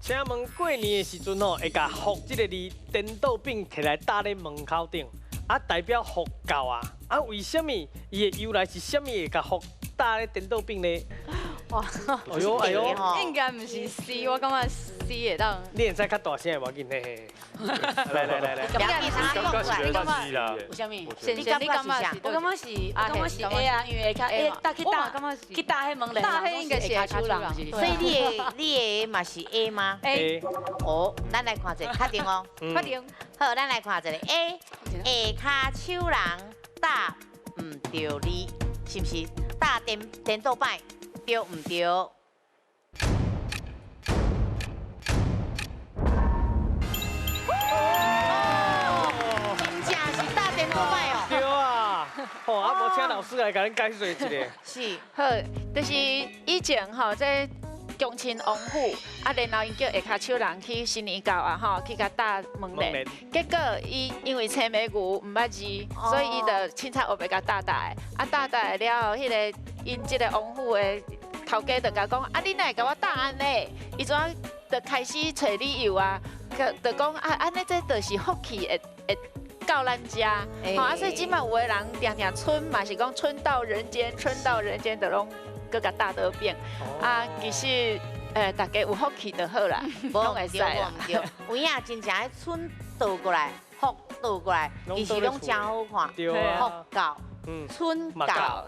请问过年的时阵吼，会甲“福”这个字颠倒饼摕来搭咧门口顶，啊代表福到啊。啊，为什么伊的由来是什么会甲福搭咧颠倒饼呢？哇，哎呦哎呦，应该不是 C， 我感觉 C 会当。你会使较大声的，无要紧嘿嘿。来，应该是你感觉是感觉 C 啦？有啥物？先生，你感觉是？我感觉是 A 啊，因为会较去搭去搭迄门嘞，搭迄应该是下手人，所以你的嘛是 A 吗 A，哦，咱来看一下，确定哦。确定。好，咱来看一下 A， 下骹手人搭唔对你，是不是？搭颠倒摆对唔对？真正是搭颠倒摆哦。对啊，吼啊，无请老师来甲恁解说一下。是，好，就是以前吼，这恭亲王府，啊，然后因叫下骹手人去新年到啊，吼，去甲搭门帘。结果伊因为青梅牛唔捌字，所以伊就凊彩学袂甲搭的。啊，搭了后，迄个因即个王府的头家就甲讲，啊，你哪会甲我搭安尼？伊怎就开始找理由啊，就讲啊，安尼这就是福气会到咱家，吼啊，所以即摆有的人定定春嘛是讲春到人间，春到人间就拢搁甲搭倒变，啊，其实大家有福气就好啦，拢会使啦。唔对，有影真正迄春倒过来，福倒过来，其实拢真好看，对啊，福到。春到，